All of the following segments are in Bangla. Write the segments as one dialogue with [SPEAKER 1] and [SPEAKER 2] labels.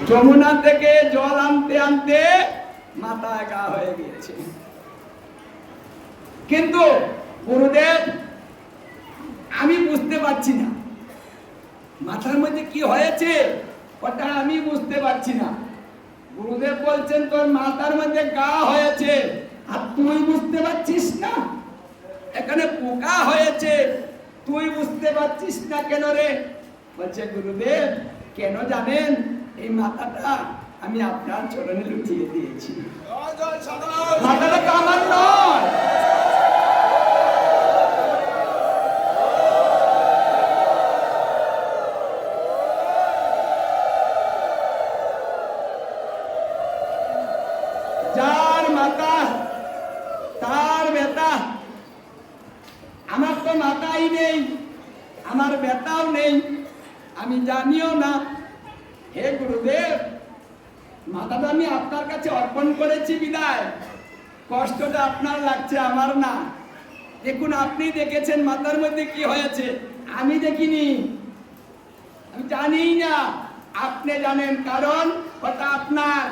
[SPEAKER 1] যমুনা থেকে জল আনতে আনতে মাথা একা হয়ে গিয়েছে। কিন্তু গুরুদেব আমি বুঝতে পারছি না মাথার মধ্যে কি হয়েছে, ওটা আমি বুঝতে পারছি না। গুরুদেব বলছেন তোর মাথার মধ্যে গা হয়েছে আর তুই বুঝতে পারছিস না, এখানে পোকা হয়েছে তুই বুঝতে পারছিস না কেন রে? বলছে গুরুদেব কেন জানেন, এই মাথাটা আমি আপনার চরণে লুটিয়ে দিয়েছি, মাথাটা তো আমার নয়। যার মাথা তার ব্যথা, আমার তো মাথাই নেই, আমার ব্যথাও নেই, আমি জানিও না। হে গুরুদেব মাথাটা আমি আপনার কাছে অর্পণ করেছি বিদায় কষ্টটা আপনার লাগছে, আমার না। দেখুন আপনি দেখেছেন মাথার মধ্যে কি হয়েছে, আমি দেখিনি, আমি জানি না, আপনি জানেন, কারণ ওটা আপনার,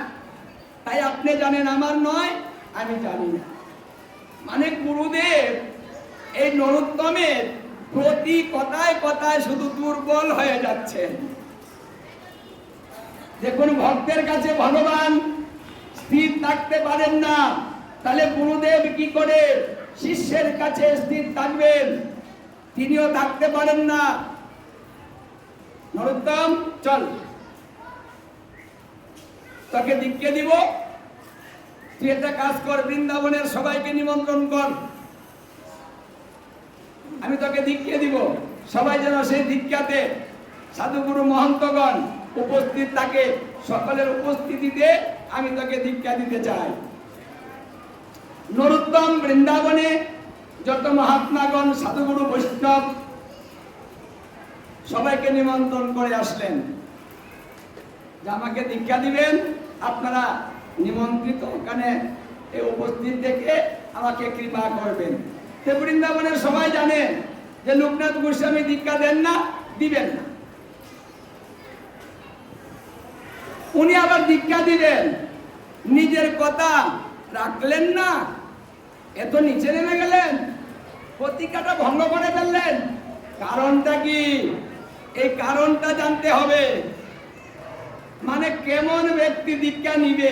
[SPEAKER 1] তাই আপনি জানেন, আমার নয়, আমি জানি না। মানে গুরুদেব এই নরোত্তমের প্রতি কথায় কথায় শুধু দুর্বল হয়ে যাচ্ছেন। দেখুন ভক্তের কাছে ভগবান স্থির থাকতে পারেন না, তাহলে গুরুদেব কি করে শিষ্যের কাছে স্থির থাকবেন? তিনিও থাকতে পারেন না। নরোত্তম চল, তোকে দীক্ষা দিব, তুই একটা কাজ কর, বৃন্দাবনের সবাইকে নিমন্ত্রণ কর, আমি তোকে দীক্ষা দিব, সবাই যেন সেই দীক্ষাতে সাধুগুরু মহন্তগণ উপস্থিত থাকে, সকলের উপস্থিতিতে আমি তোকে দীক্ষা দিতে চাই। নরোত্তম বৃন্দাবনে যত মহাত্মাগণ সাধুগুরু বৈষ্ণব সবাইকে নিমন্ত্রণ করে আসলেন যে আমাকে দীক্ষা দিবেন, আপনারা নিমন্ত্রিত ওখানে উপস্থিত থেকে আমাকে কৃপা করবেন। বৃন্দাবনের সবাই জানেন যে লোকনাথ গোস্বামী দীক্ষা দেন না, দিবেন না। উনি আবার দীক্ষা দিলেন, নিজের কথা রাখলেন না, এত নিচে নেমে গেলেন, প্রতিজ্ঞাটা ভঙ্গ করে ফেললেন। কারণটা কি? এই কারণটা জানতে হবে। মানে কেমন ব্যক্তি দীক্ষা নিবে,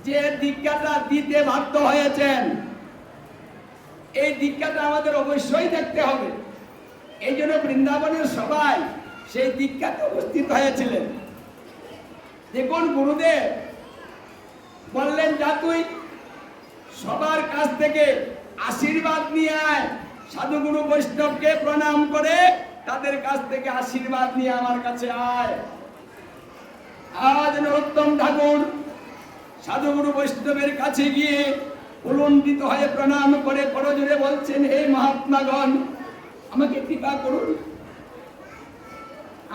[SPEAKER 1] যে দীক্ষাটা দিতে বাধ্য হয়েছেন, এই দীক্ষাটা আমাদের অবশ্যই দেখতে হবে। এই জন্য বৃন্দাবনের সবাই সেই দীক্ষাতে উপস্থিত হয়েছিলেন। দেখুন গুরুদেব বললেন যা তুই সবার কাছ থেকে আশীর্বাদ নিয়ে আয়, সাধুগুরু বৈষ্ণবকে প্রণাম করে তাদের কাছ থেকে আশীর্বাদ নিয়ে আমার কাছে আয়। আজ নরোত্তম ঠাকুর সাধুগুরু বৈষ্ণবের কাছে গিয়ে উলণ্ঠিত হয়ে প্রণাম করে করজোরে বলছেন, হে মহাত্মাগণ আমাকে কৃপা করুন,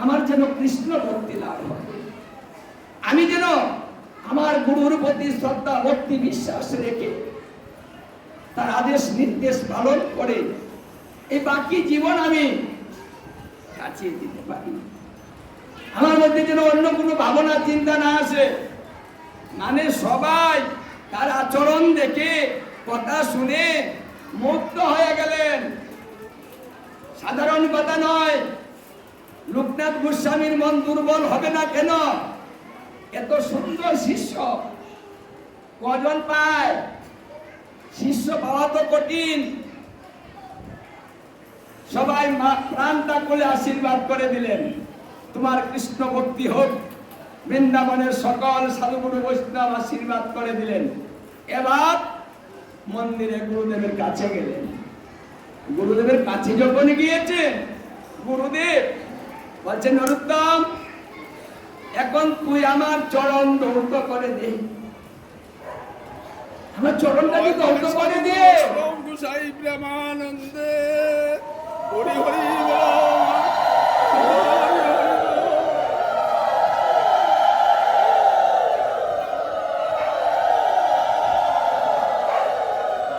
[SPEAKER 1] আমার যেন কৃষ্ণ ভক্তি লাভ হয়, আমি যেন আমার গুরুর প্রতি শ্রদ্ধা ভক্তি বিশ্বাস রেখে তার আদেশ নির্দেশ পালন করে এই বাকি জীবন আমি কাটিয়ে দিতে পারি। আমার মধ্যে যেন অন্য কোনো ভাবনা চিন্তা না আসে। মানে সবাই তার আচরণ দেখে কথা শুনে মুগ্ধ হয়ে গেলেন। সাধারণ কথা নয়, লোকনাথ গোস্বামীর মন দুর্বল হবে না কেন? এত সুন্দর শিষ্য কজন পায়? শিষ্য পাওয়া তো কঠিন। সবাই প্রাণটা খুলে আশীর্বাদ করে দিলেন, তোমার কৃষ্ণ ভক্তি হোক। বৃন্দাবনের সকল সাধুগুরু বৈষ্ণব আশীর্বাদ করে দিলেন। এবার মন্দিরে গুরুদেবের কাছে গেলেন। গুরুদেবের কাছে যখন গিয়েছে, গুরুদেব বলছেন, নরোত্তম এখন তুই আমার চরণ ধৌত করে দে, আমার চরণটাকে ধৌত করে দে।
[SPEAKER 2] গোসাই প্রেমানন্দে হরি হরি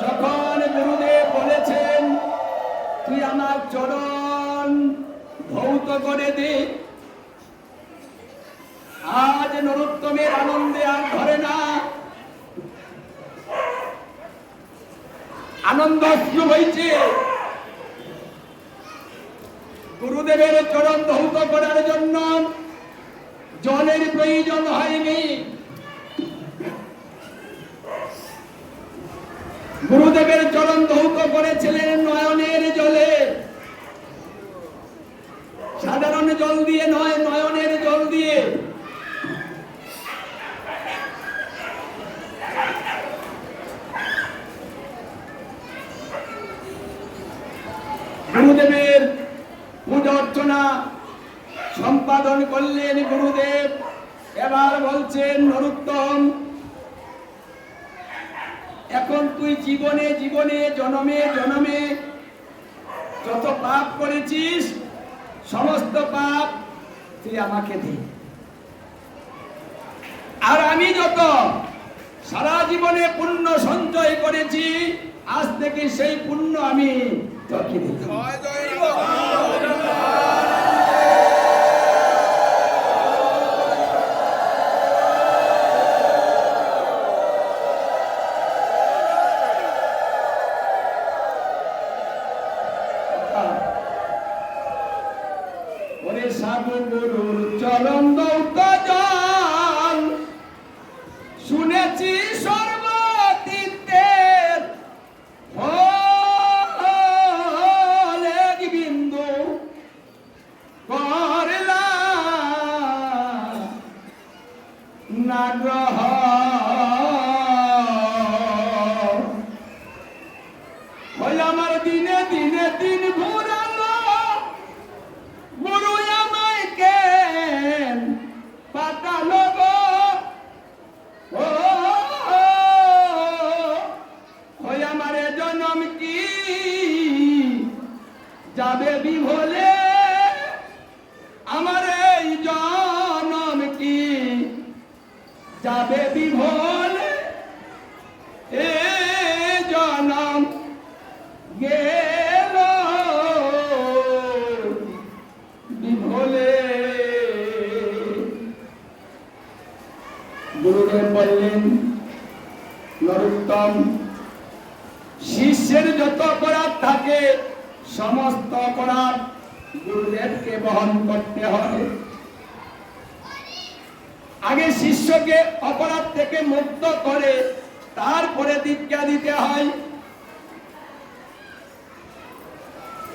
[SPEAKER 1] যখন গুরুদেব বলেছেন তুই আমার চরণ ধৌত করে দে, আজ নরোত্তমের আনন্দে আর ধরে না, আনন্দ অশ্রু হয়েছে। গুরুদেবের চরণ ধৌত করার জন্য জলের প্রয়োজন হয়নি। গুরুদেবের চরণ ধৌত করেছিলেন নয়নের জলে, সাধারণ জল দিয়ে নয়, নয়নের জল দিয়ে। গুরুদেবের পূজা অর্চনা সম্পাদন করলেন গুরুদেব। এবার বলছেন, নরোত্তম, এখন তুই জীবনে জীবনে জনমে জনমে যত পাপ করেছিস সমস্ত পাপ তুই আমাকে দে, আর আমি যত সারা জীবনে পুণ্য সঞ্চয় করেছি আজ থেকে সেই পুণ্য আমি তোকে দিই।
[SPEAKER 2] জয় জয় রাধা।
[SPEAKER 1] ওরে সাধু গুরুর চরণ দৌত জল, শুনেছি সর্বতীর্থের ফল এক বিন্দু করলা না গ্রহণ। ওই আমার দিনে দিনে দিন ঘুরালো, গুরু আমায় কেন পাঠালো গো। ওই আমার জনম কি যাবে বিভোলে, আমার এই জনম কি যাবে বিভোলে। এ জনম গেল বিভোলে। গুরুদেব বললেন, নরোত্তম, শিষ্যের যত অপরাধ থাকে সমস্ত অপরাধ গুরুদেবকে বহন করতে হয়। আগে শিষ্যকে অপরাধ থেকে মুক্ত করে তারপরে দীক্ষা দিতে হয়।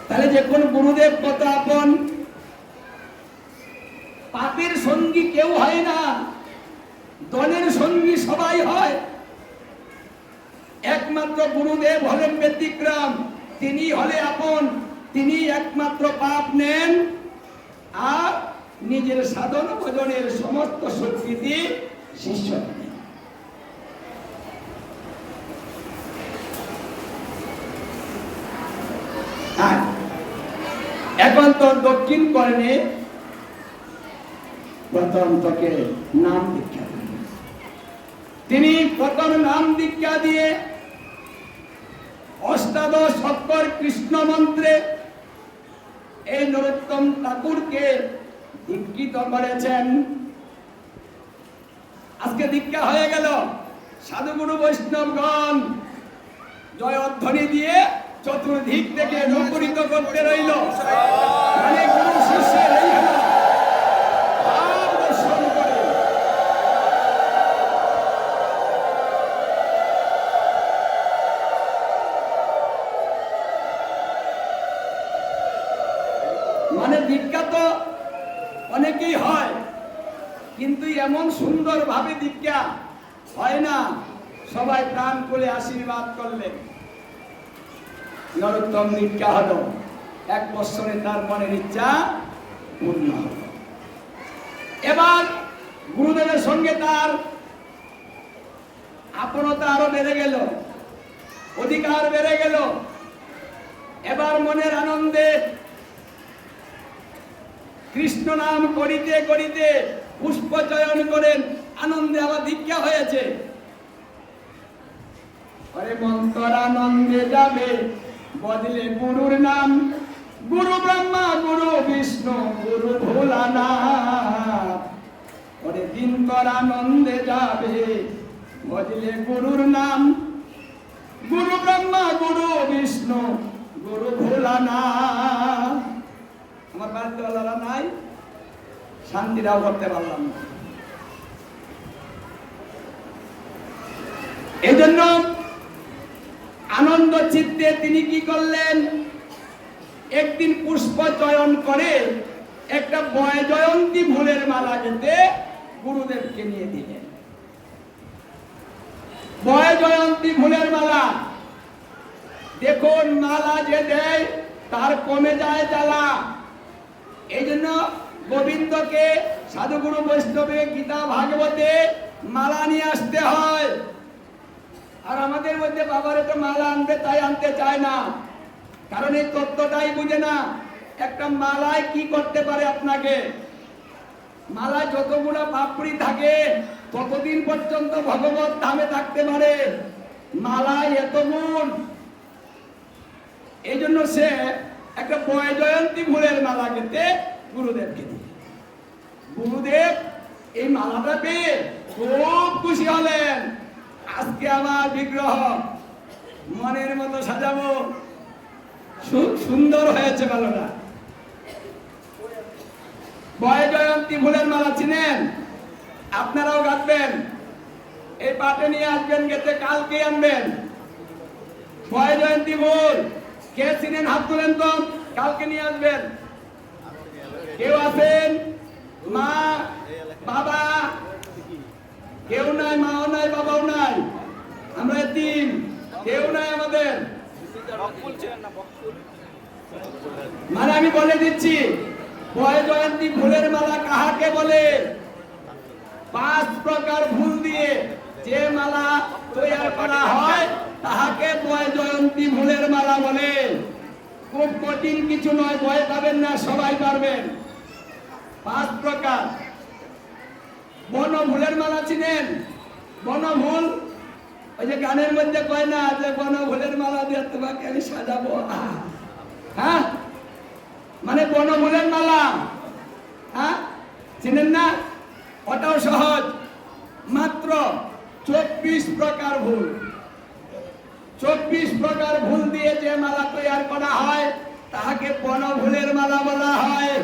[SPEAKER 1] তাহলে যখন গুরুদেব কত আপন, পাপের সঙ্গী কেউ হয় না, দলের সঙ্গী সবাই হয়। একমাত্র গুরুদেব হলেন ব্যতিক্রম, তিনি হলে আপন, তিনি একমাত্র পাপ নেন আর নিজের সাধন ভজনের সমস্ত শক্তি শিষ্য নেন। এখন তো দক্ষিণ কর্ণে প্রথম তোকে নাম দীক্ষা দিলেন। তিনি প্রথম নাম দীক্ষা দিয়ে অষ্টাদশ অক্ষর কৃষ্ণ মন্ত্রে এই নরোত্তম ঠাকুরকে দীক্ষিত করেছেন। আজকে দীক্ষা হয়ে গেল, সাধুগুরু বৈষ্ণবগণ জয়ধ্বনি দিয়ে চতুর্দিক থেকে মুখরিত করতে রইল। মানে গুরু শিষ্যের এই ভাব দর্শন করে। মানে দীক্ষা তো অনেকেই হয়, কিন্তু এমন সুন্দর ভাবে দীক্ষা হয় না। সবাই প্রাণ খুলে আশীর্বাদ করলেন। নরোত্তম দীক্ষা হলো, 1 বছরে তার মনের ইচ্ছা পূর্ণ হল। এবার গুরুদেবের সঙ্গে তার আপনতা আরো বেড়ে গেল, অধিকার বেড়ে গেল। এবার মনের আনন্দে কৃষ্ণ নাম করিতে করিতে পুষ্প চয়ন করেন, আনন্দে আবার দীক্ষা হয়েছে। আরে মন্তর আনন্দে যাবে বদলে গুরুর নাম, গুরু ব্রহ্মা গুরু বিষ্ণু গুরু ভোলানাথ। ওরে দিন তোর আনন্দে যাবে ভজলে গুরুর নাম, গুরু ব্রহ্মা গুরু বিষ্ণু গুরু ভোলানা। আমার বাড়িতে ওলারা নাই, শান্তিটাও করতে পারলাম না। এই জন্য আনন্দ চিত্তে তিনি কি করলেন, একদিন পুষ্প চয়ন করে একটা বয়জয়ন্তী ফুলের মালা গেঁথে গুরুদেবকে নিয়ে দিলেন। বয়জয়ন্তী ফুলের মালা, দেখুন মালা যে দেয় তার কমে যায় জ্বালা। এই জন্য গোবিন্দকে সাধুগুরু বৈষ্ণবে গীতা ভাগবতে মালা নিয়ে আসতে হয়। আর আমাদের মধ্যে বাবার একটা মালা আনবে, তাই আনতে চায় না, কারণ এই তত্ত্বটাই বুঝে না একটা মালায় কি করতে পারে আপনাকে। মালায় যতগুলো পাপড়ি থাকে ততদিন পর্যন্ত ভগবত ধামে থাকতে পারে, মালায় এত গুণ। এই জন্য সে একটা বয়জয়ন্তী ফুলের মালা গেঁথে গুরুদেবকে দিয়ে, গুরুদেব এই মালাটা পেয়ে খুব খুশি হলেন। আজকে আমার বিগ্রহ মনের মতো সাজাবো, খুব সুন্দর হয়েছে মালাটা। বয়জয়ন্তী ফুলের মালা চিনেন? আপনারাও গাঁথবেন, এই পাটে নিয়ে আসবেন, গেতে কালকে আনবেন। বয়জয়ন্তী ফুল কে চিনেন? হাত তুলেন তো, কালকে নিয়ে আসবেন। কেউ আছেন? মা বাবা? কেউ নাই, মাও নাই, বাবাও নাই, আমরা এতিম, কেউ নাই আমাদের। মানে আমি বলে দিচ্ছি, বয়জয়ন্তী ফুলের মালা কাহাকে বলে? 5 প্রকার ফুল দিয়ে যে মালা তৈরি করা হয় তাহাকে বয়জয়ন্তী ফুলের মালা বলে। খুব কঠিন কিছু নয়, ভয় পাবেন না, সবাই পারবেন। 5 প্রকার। বনফুলের মালা চিনেন? বনফুল, ওই যে গানের মধ্যে কয় না যে বনফুলের মালা দিয়ে তোমাকে আমি সাজাবো, হ্যাঁ, মানে বনফুলের মালা, হ্যাঁ, চিনেন না? ওটাও সহজ, মাত্র 24 প্রকার ফুল। 24 প্রকার ফুল দিয়ে যে মালা তৈরি করা হয় তাহাকে বনফুলের মালা বলা হয়।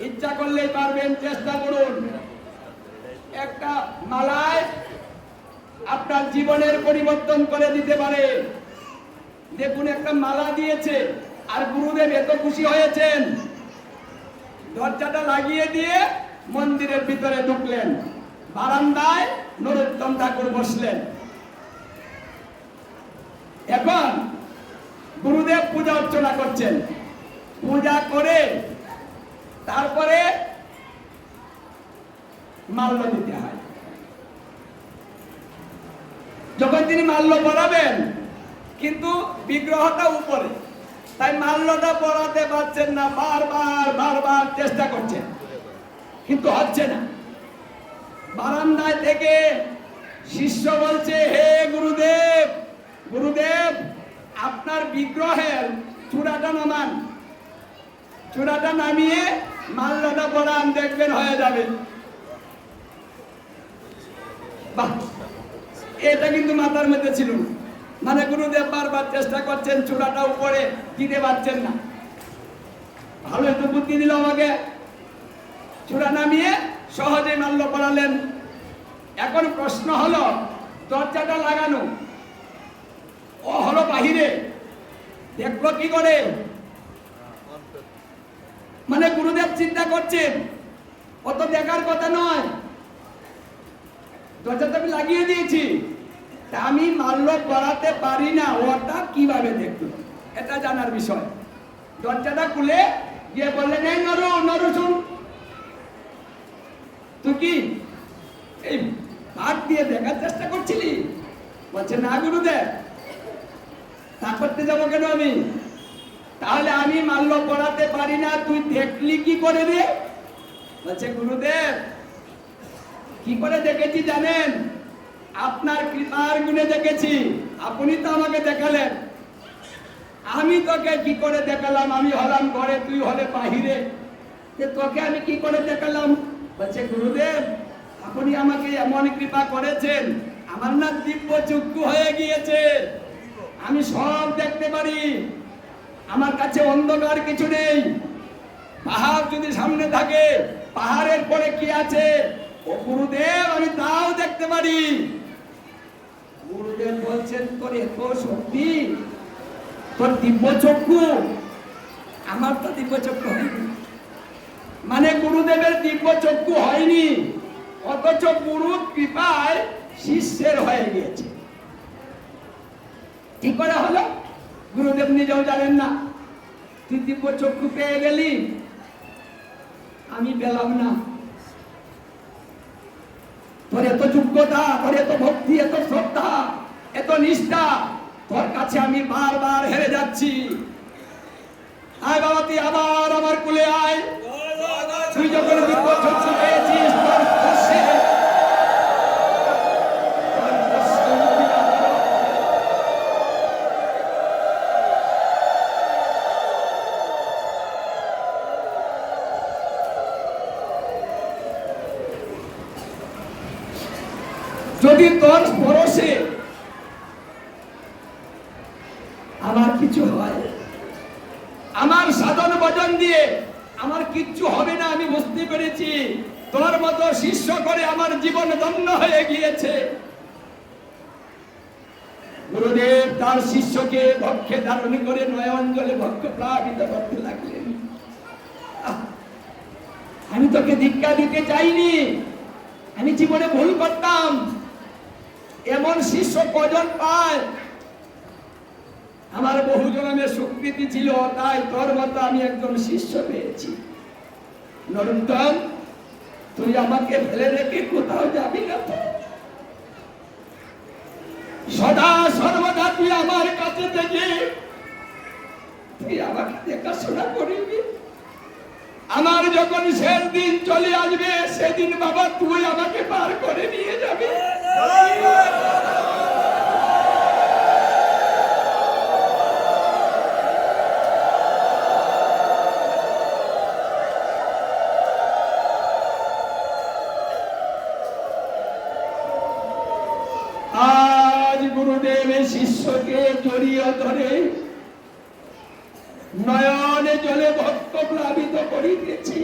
[SPEAKER 1] ইচ্ছা করলেই পারবেন, চেষ্টা করুন। একটা মালায় আপনার জীবনের পরিবর্তন করে দিতে পারে। দেখুন, একটা মালা দিয়েছে আর গুরুদেব এত খুশি হয়েছেন, দরজাটা লাগিয়ে দিয়ে মন্দিরের ভিতরে ঢুকলেন, বারান্দায় নরোত্তম ঠাকুর বসলেন। এখন গুরুদেব পূজা অর্চনা করছেন, পূজা করে তারপরে মাল্য দিতে হয়। যখন তিনি মাল্য পরাবেন, কিন্তু বিগ্রহটা উপরে, তাই মাল্যটা পরাতে পারছেন না, বারবার চেষ্টা করছেন, কিন্তু হচ্ছে না। বারান্দায় থেকে শিষ্য বলছে, হে গুরুদেব, গুরুদেব আপনার বিগ্রহের চূড়াটা নামান, চূড়াটা নামিয়ে মাল্যটা পরান, দেখবেন হয়ে যাবে। বাহ, এটা কিন্তু মাথার মধ্যে ছিল না। মানে গুরুদেব বারবার চেষ্টা করছেন, চূড়াটা উপরে দিতে পারছেন না। ভালো একটু বুদ্ধি দিল আমাকে, চূড়া নামিয়ে সহজে মাল্য পরালেন। এখন প্রশ্ন হলো, দরজাটা লাগানো, ও হলো বাহিরে, দেখলো কি করে? মানে গুরুদেব চিন্তা করছেন, অত দেখার কথা নয়, দরজাটা আমি লাগিয়ে দিয়েছি, তা আমি মাল্য পরাতে পারি না, ওটা কিভাবে দেখলো, এটা জানার বিষয়। দরজাটা খুলে গিয়ে বললেন, এই নরু শুন, তুই কি এই পাট দিয়ে দেখার চেষ্টা করছিলি? বলছে, না গুরুদেব, তা করতে যাবো কেন আমি? তাহলে আমি মাল্য পরাতে পারি না, তুই দেখলি কি করে রে? বলছে, গুরুদেব কি করে দেখেছি জানেন? আপনার কৃপার গুণে দেখেছি, আপনি তো আমাকে দেখালেন। আমি তোকে কি করে দেখালাম? আমি হলাম ঘরে, তুই হলে বাহিরে, তোকে আমি কি করে দেখালাম? বলছে গুরুদেব আপনি আমাকে এমন কৃপা করেছেন, আমার না দিব্য চক্ষু হয়ে গিয়েছে, আমি সব দেখতে পারি, আমার কাছে অন্ধকার কিছু নেই। পাহাড় যদি সামনে থাকে, পাহাড়ের পরে কি আছে ও গুরুদেব আমি তাও দেখতে পারি। গুরুদেব বলছেন তোর এত শক্তি, তোর দিব্য চক্ষু, আমার তো দিব্য চক্ষু হয়নি। মানে গুরুদেবের দিব্য চক্ষু হয়নি, অথচ গুরু কৃপায় শিষ্যের হয়ে গিয়েছে। কি করে হলো গুরুদেব নিজেও জানেন না। তুই দিব্য চক্ষু পেয়ে গেলি, আমি পেলাম না। তোর এত যোগ্যতা, তোর এত ভক্তি, এত শ্রদ্ধা, এত নিষ্ঠা, তোর কাছে আমি বারবার হেরে যাচ্ছি। আয় বাবা তুই আবার আমার কুলে আয়। তুই যখন দিব্য চক্ষু পেয়েছিস তোর স্পর্শে, যদি তোর স্পর্শে আমার কিছু হয়, আমার সাধন ভজন দিয়ে আমার কিচ্ছু হবে না, আমি বুঝতে পেরেছি তোর মতো শিষ্য করে আমার জীবন ধন্য হয়ে গিয়েছে। গুরুদেব তার শিষ্যকে বক্ষে ধারণ করে নয়ন জলে ভক্ত প্লাবিত করতে লাগলেন। আমি তোকে দীক্ষা দিতে চাইনি, আমি জীবনে ভুল করতাম, এমন শিষ্য কজন পায়? আমার বহু জন্মের স্বীকৃতি ছিল, তাই তোর মতো আমি একজন শিষ্য পেয়েছি। নরোত্তম তুই আমাকে ফেলে রেখে কোথাও যাবি না তো? সদা সর্বদা তুই আমার কাছে থেকে তুই আমাকে দেখাশোনা করবি। আমার যখন শেষ দিন চলে আসবে সেদিন বাবা তুই আমাকে পার করে নিয়ে যাবে। আজ গুরুদেব শিষ্যকে জড়িয়ে ধরে নয়নে জলে ভক্ত প্লাবিত করিতেছি।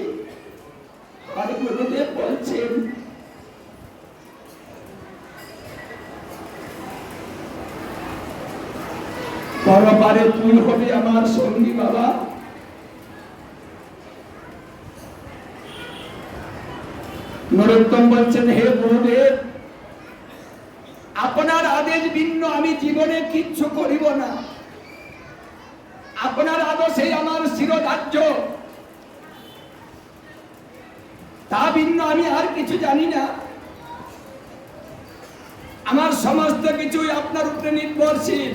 [SPEAKER 1] আর গুরুদেব বলছেন পরপারে তুই হবে আমার সঙ্গী বাবা। নরোত্তম বলছেন হে গুরুদেব আপনার আদেশ ভিন্ন আমি জীবনে কিচ্ছু করিব না, আপনার আদেশে আমার শিরোধার্য, তা ভিন্ন আমি আর কিছু জানি না। আমার সমস্ত কিছুই আপনার উপরে নির্ভরশীল,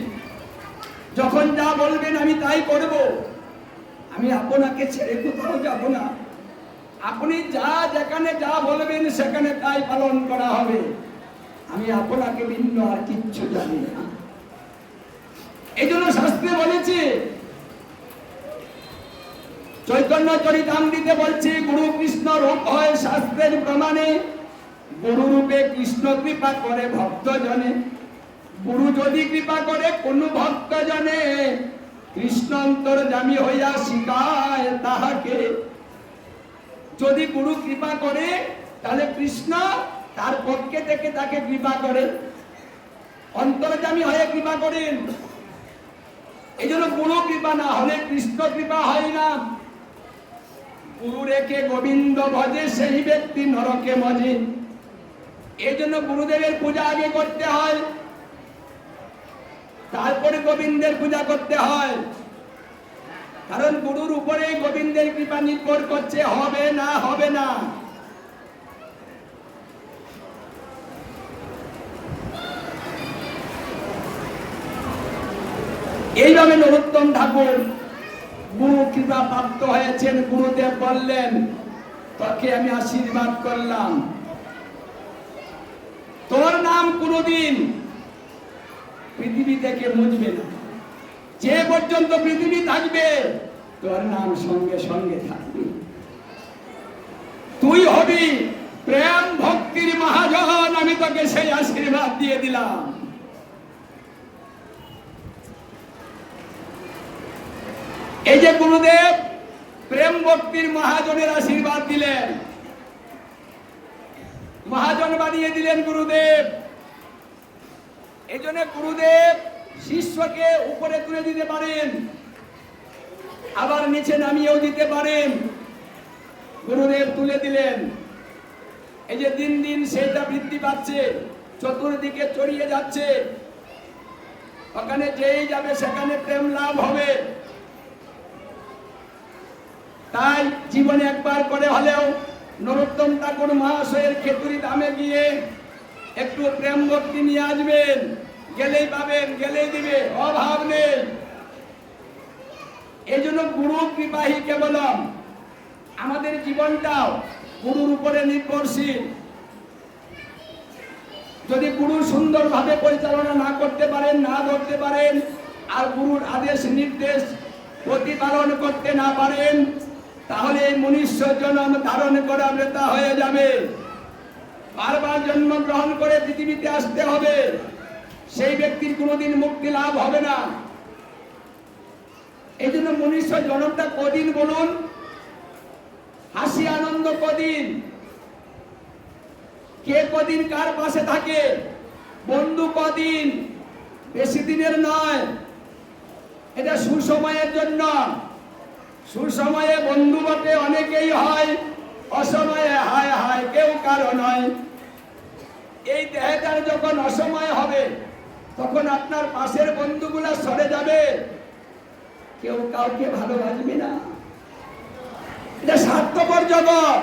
[SPEAKER 1] যখন যা বলবেন আমি তাই করব, আমি আপনাকে ছেড়ে কোথাও যাব না। আপনি যা যেখানে যা বলবেন সেখানে তাই পালন করা হবে, আমি আপনাকে ভিন্ন আর কিচ্ছু জানি না। এই জন্য শাস্ত্রে বলেছে, চৈতন্য চরিতামৃতে বলছে গুরু কৃষ্ণ রূপ হয় শাস্ত্রের প্রমাণে, গুরু রূপে কৃষ্ণ কৃপা করে ভক্ত জনে। গুরু যদি কৃপা করে কোন ভক্ত জনে, কৃষ্ণ অন্তর্যামী হইয়া শিখায় তাহাকে। যদি গুরু কৃপা করে তাহলে কৃষ্ণ তার পক্ষে থেকে তাকে কৃপা করে, অন্তর্যামী হয়ে কৃপা করেন। এই জন্য গুরু কৃপা না হলে কৃষ্ণ কৃপা হয় না। গুরু রেখে গোবিন্দ ভজে সেই ব্যক্তি নরকে মজে। এই জন্য গুরুদেবের পূজা আগে করতে হয়, তারপরে গোবিন্দের পূজা করতে হয়। কারণ গুরুর উপরে গোবিন্দের কৃপা নির্ভর করছে, হবে না হবে না। এইভাবে নরোত্তম ঠাকুর গুরু কৃপা প্রাপ্ত হয়েছেন। গুরুদেব বললেন তোকে আমি আশীর্বাদ করলাম, তোর নাম কোনদিন পৃথিবী থেকে মুছবে না, যে পর্যন্ত পৃথিবী থাকবে তোর নাম সঙ্গে সঙ্গে থাকবে। তুই তুই হবি প্রেম ভক্তির মহাজন, আমি তোকে সেই আশীর্বাদ দিয়ে দিলাম। এই যে গুরুদেব প্রেম ভক্তির মহাজনের আশীর্বাদ দিলেন, মহাজন বানিয়ে দিলেন গুরুদেব। এই জন্য গুরুদেব শিষ্যকে উপরে তুলে দিতে পারেন, আবার নিচে নামিয়েও দিতে পারেন। গুরুদেব তুলে দিলেন। এই যে দিন দিন সেটা বৃদ্ধি পাচ্ছে, চতুর্দিকে ছড়িয়ে যাচ্ছে, ওখানে যেই যাবে সেখানে প্রেম লাভ হবে। তাই জীবনে একবার করে হলেও নরোত্তম ঠাকুর মহাশয়ের খেতুরি ধামে গিয়ে একটু প্রেম ভক্তি নিয়ে আসবেন, গেলেই পাবেন, গেলেই দিবে, অভাব নেই। এই জন্য গুরু কৃপাহি কেবলম। আমাদের জীবনটাও গুরুর উপরে নির্ভরশীল। যদি গুরু সুন্দরভাবে পরিচালনা না করতে পারেন, না ধরতে পারেন, আর গুরুর আদেশ নির্দেশ প্রতিপালন করতে না পারেন, তাহলে এই মনুষ্য জন্ম ধারণ করা বৃথা হয়ে যাবে। বারবার জন্ম গ্রহণ করে পৃথিবীতে আসতে হবে, সেই ব্যক্তির কোনোদিন মুক্তি লাভ হবে না। এই জন্য মনুষ্য জন্মটা কদিন বলুন? হাসি আনন্দ কদিন? কে কদিন কার পাশে থাকে? বন্ধু কদিন, বেশি দিনের নয়। এটা সুসময়ের জন্য। সুসময়ে বন্ধু বটে অনেকেই হয়, অসময়ে হায় হায় কেউ কারো নয়। এই দেহটার যখন অসময় হবে, তখন আপনার পাশের বন্ধুগুলা সরে যাবে, কেউ কাউকে ভালোবাসবে না। এটা স্বার্থপর জগৎ।